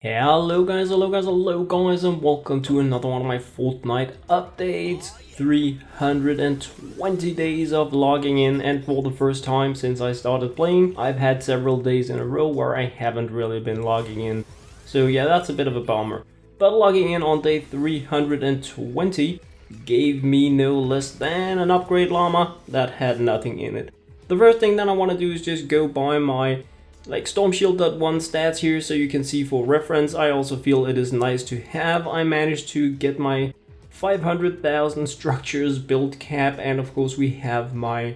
Hello guys, and welcome to another one of my Fortnite updates. 320 days of logging in, and for the first time since I started playing, I've had several days in a row where I haven't really been logging in. So yeah, that's a bit of a bummer. But logging in on day 320 gave me no less than an upgrade llama that had nothing in it. The first thing that I want to do is just go buy my Storm Shield.1 stats here so you can see for reference. I also feel it is nice to have. I managed to get my 500,000 structures build cap, and of course we have my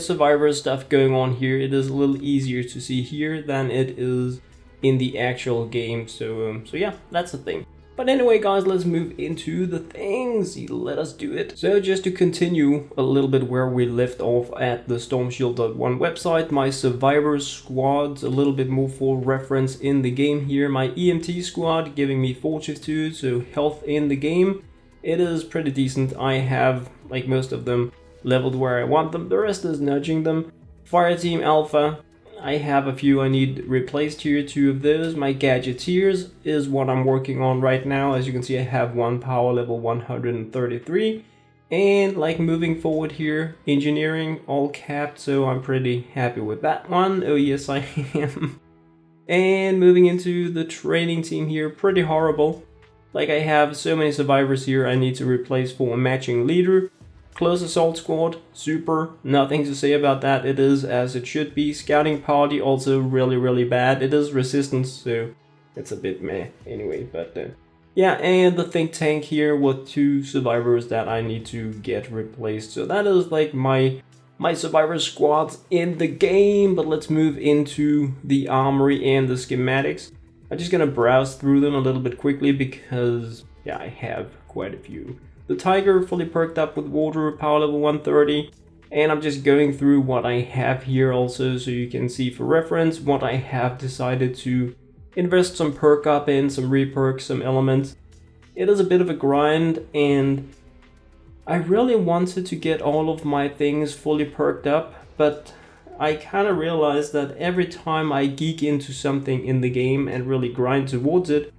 survivor stuff going on here. It is a little easier to see here than it is in the actual game, so yeah, that's the thing. But anyway guys, let's move into the things. Let us do it. So just to continue a little bit where we left off at the Storm Shield.1 website, my survivor squads, a little bit more for reference in the game here. My EMT squad giving me fortitude, so health in the game. It is pretty decent. I have most of them leveled where I want them. The rest is nudging them. Fire team alpha, I have a few I need replaced here, 2 of those. My gadgeteers is what I'm working on right now. As you can see, I have one power level 133. And moving forward here, engineering all capped, so I'm pretty happy with that one. Oh yes, I am. And moving into the training team here, pretty horrible. I have so many survivors here I need to replace for a matching leader. Close assault squad, super, nothing to say about that. It is as it should be. Scouting party, also really bad. It is resistance, so it's a bit meh anyway, but yeah. And the think tank here with 2 survivors that I need to get replaced. So that is my survivor squads in the game. But let's move into the armory and the schematics. I'm just gonna browse through them a little bit quickly because yeah, I have quite a few. The tiger fully perked up with water, power level 130, and I'm just going through what I have here also so you can see for reference what I have decided to invest some perk up in, some reperk, some elements. It is a bit of a grind, and I really wanted to get all of my things fully perked up, but I kind of realized that every time I geek into something in the game and really grind towards it,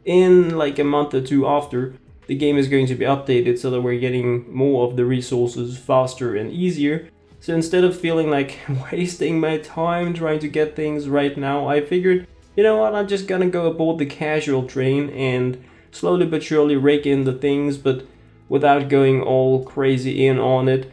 in a month or 2 after, the game is going to be updated so that we're getting more of the resources faster and easier. So instead of feeling like wasting my time trying to get things right now, I figured, you know what, I'm just gonna go aboard the casual train and slowly but surely rake in the things, but without going all crazy in on it.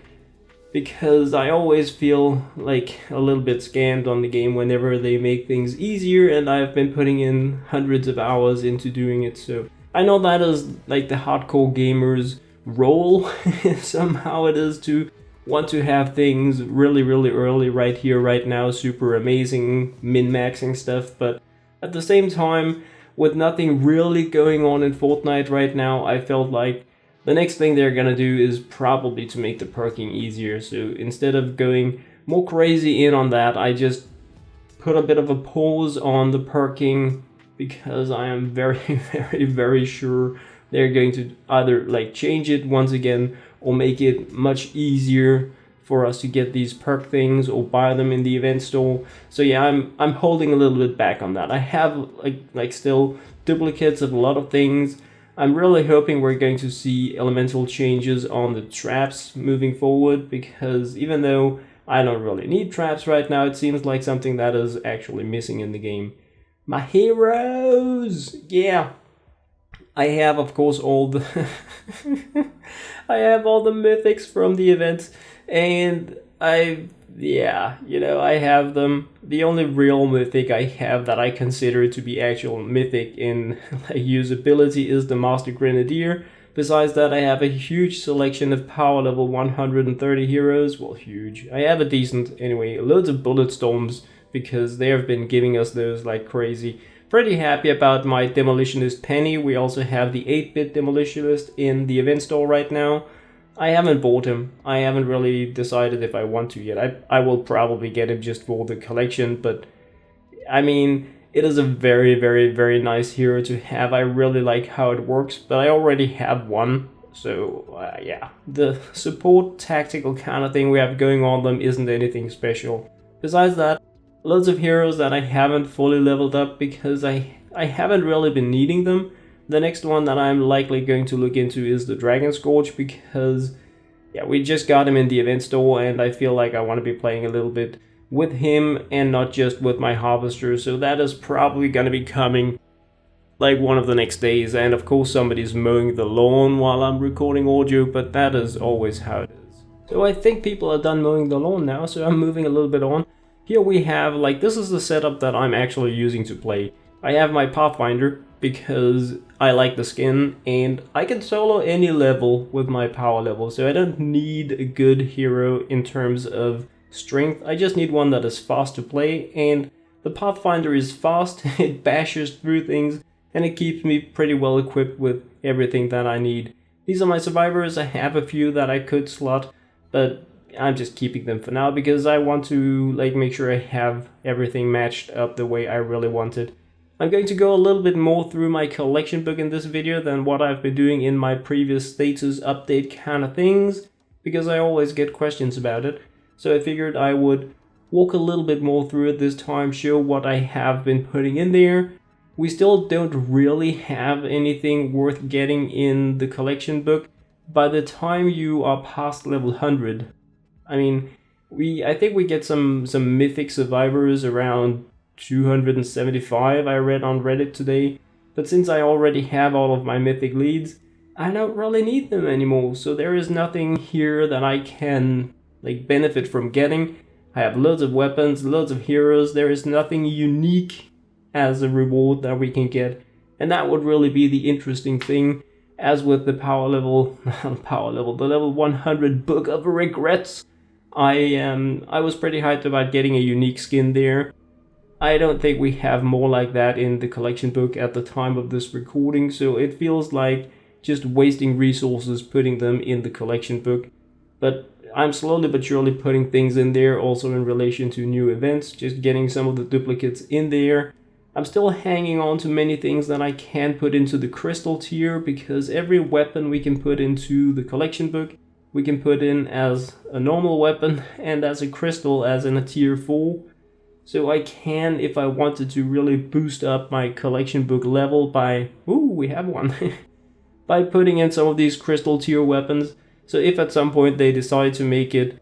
Because I always feel a little bit scammed on the game whenever they make things easier, and I've been putting in hundreds of hours into doing it, so I know that is the hardcore gamer's role. Somehow it is to want to have things really early, right here, right now, super amazing, min-maxing stuff, but at the same time, with nothing really going on in Fortnite right now, I felt like the next thing they're gonna do is probably to make the perking easier. So instead of going more crazy in on that, I just put a bit of a pause on the perking, because I am very sure they're going to either change it once again or make it much easier for us to get these perk things or buy them in the event store. So yeah, I'm holding a little bit back on that. I have still duplicates of a lot of things. I'm really hoping we're going to see elemental changes on the traps moving forward, because even though I don't really need traps right now, it seems like something that is actually missing in the game. My heroes! Yeah! I have, of course, all the I have all the mythics from the events, and I have them. The only real mythic I have that I consider to be actual mythic in usability is the Master Grenadier. Besides that, I have a huge selection of power level 130 heroes. Well, huge. I have a decent, anyway, loads of bullet storms, because they have been giving us those like crazy. Pretty happy about my demolitionist Penny. We also have the 8-bit demolitionist in the event store right now. I haven't bought him. I haven't really decided if I want to yet. I will probably get him just for the collection, but I mean, it is a very nice hero to have. I really like how it works, but I already have one. So yeah, the support tactical kind of thing we have going on them isn't anything special. Besides that, loads of heroes that I haven't fully leveled up because I I haven't really been needing them. The next one that I'm likely going to look into is the Dragon Scourge, because yeah, we just got him in the event store and I feel like I want to be playing a little bit with him and not just with my harvester. So that is probably going to be coming like one of the next days. And of course somebody's mowing the lawn while I'm recording audio, but that is always how it is. So I think people are done mowing the lawn now, so I'm moving a little bit on. Here we have, like, this is the setup that I'm actually using to play. I have my Pathfinder because I like the skin and I can solo any level with my power level, so I don't need a good hero in terms of strength. I just need one that is fast to play, and the Pathfinder is fast, it bashes through things, and it keeps me pretty well equipped with everything that I need. These are my survivors. I have a few that I could slot, but I'm just keeping them for now because I want to like make sure I have everything matched up the way I really want it. I'm going to go a little bit more through my collection book in this video than what I've been doing in my previous status update kind of things, because I always get questions about it. So I figured I would walk a little bit more through it this time, show what I have been putting in there. We still don't really have anything worth getting in the collection book. By the time you are past level 100, I mean, I think we get some mythic survivors around 275, I read on Reddit today. But since I already have all of my mythic leads, I don't really need them anymore. So there is nothing here that I can like benefit from getting. I have loads of weapons, loads of heroes. There is nothing unique as a reward that we can get, and that would really be the interesting thing. As with the the level 100 Book of Regrets, I was pretty hyped about getting a unique skin there. I don't think we have more like that in the collection book at the time of this recording, so it feels like just wasting resources putting them in the collection book. But I'm slowly but surely putting things in there, also in relation to new events, just getting some of the duplicates in there. I'm still hanging on to many things that I can put into the crystal tier, because every weapon we can put into the collection book, we can put in as a normal weapon and as a crystal as in a tier 4. So I can, if I wanted to, really boost up my collection book level by, ooh, we have one, by putting in some of these crystal tier weapons. So if at some point they decide to make it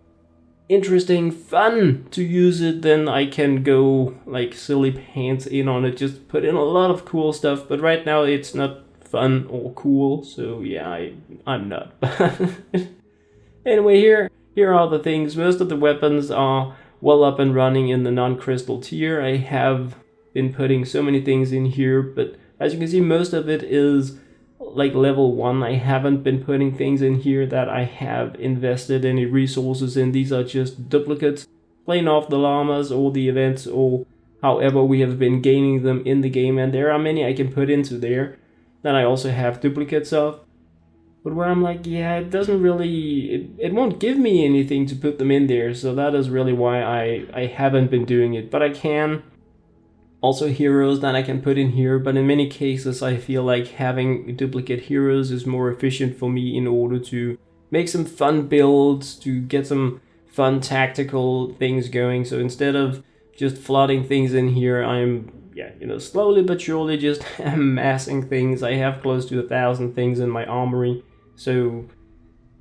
interesting, fun to use it, then I can go like silly pants in on it, just put in a lot of cool stuff. But right now it's not fun or cool, so yeah, I'm not. Anyway, here are the things. Most of the weapons are well up and running in the non-crystal tier. I have been putting so many things in here, but as you can see, most of it is like level 1. I haven't been putting things in here that I have invested any resources in. These are just duplicates, playing off the llamas or the events or however we have been gaining them in the game, and there are many I can put into there that I also have duplicates of. But where I'm like, yeah, it doesn't really, it won't give me anything to put them in there, so that is really why I haven't been doing it. But I can. Also heroes that I can put in here, but in many cases I feel like having duplicate heroes is more efficient for me in order to make some fun builds, to get some fun tactical things going. So instead of just flooding things in here, I'm, slowly but surely just amassing things. I have close to 1,000 things in my armory. So,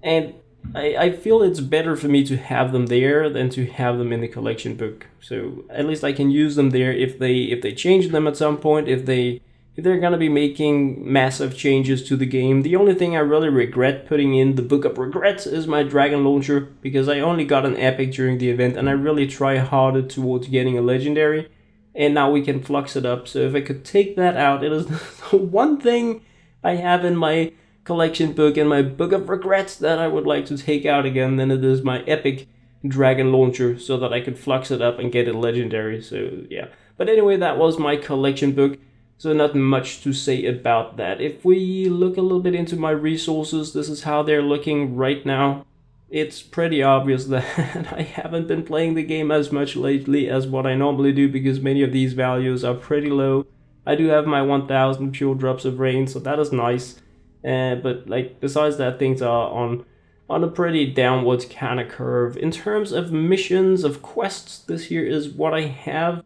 and I feel it's better for me to have them there than to have them in the collection book. So at least I can use them there if they change them at some point, if they're gonna be making massive changes to the game. The only thing I really regret putting in the Book of Regrets is my Dragon Launcher, because I only got an epic during the event and I really try harder towards getting a legendary, and now we can flux it up. So if I could take that out, it is the one thing I have in my collection book and my Book of Regrets that I would like to take out again, then it is my epic Dragon Launcher, so that I could flux it up and get it legendary. So yeah, but anyway, that was my collection book, so not much to say about that. If we look a little bit into my resources, this is how they're looking right now. It's pretty obvious that I haven't been playing the game as much lately as what I normally do, because many of these values are pretty low. I do have my 1,000 pure drops of rain, so that is nice. But like besides that, things are on a pretty downwards kind of curve. In terms of missions, of quests, this here is what I have.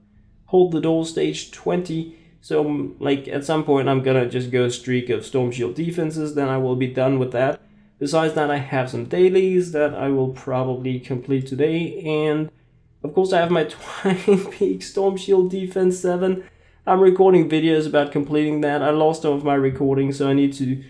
Hold the door, stage 20. So like at some point I'm gonna just go a streak of Storm Shield defenses, then I will be done with that. Besides that, I have some dailies that I will probably complete today, and of course I have my Twine Peaks Storm Shield Defense 7. I'm recording videos about completing that. I lost some of my recordings, so I need to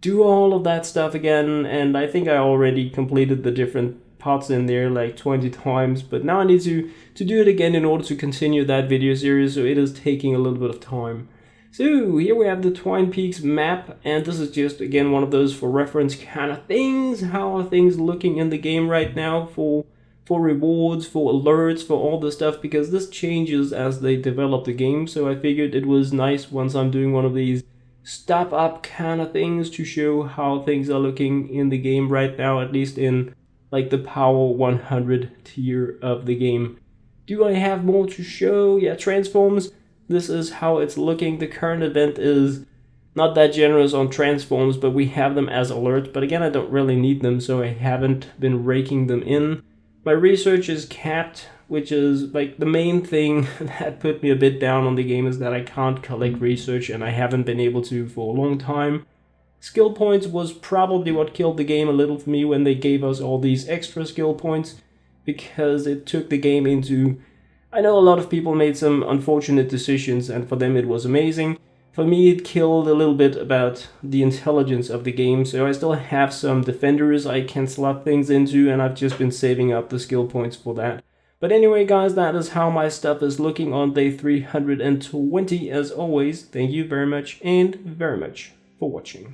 do all of that stuff again, and I think I already completed the different parts in there like 20 times, but now I need to do it again in order to continue that video series, so it is taking a little bit of time. So here we have the Twine Peaks map, and this is just again one of those for reference kind of things. How are things looking in the game right now for rewards, for alerts, for all this stuff, because this changes as they develop the game. So I figured it was nice once I'm doing one of these stop up kind of things to show how things are looking in the game right now, at least in like the power 100 tier of the game. Do I have more to show? Yeah, transforms. This is how it's looking. The current event is not that generous on transforms, but we have them as alerts. But again, I don't really need them, so I haven't been raking them in. My research is capped, which is like the main thing that put me a bit down on the game, is that I can't collect research, and I haven't been able to for a long time. Skill points was probably what killed the game a little for me when they gave us all these extra skill points, because it took the game into... I know a lot of people made some unfortunate decisions, and for them it was amazing. For me, it killed a little bit about the intelligence of the game, so I still have some defenders I can slot things into, and I've just been saving up the skill points for that. But anyway, guys, that is how my stuff is looking on day 320. As always, thank you very much for watching.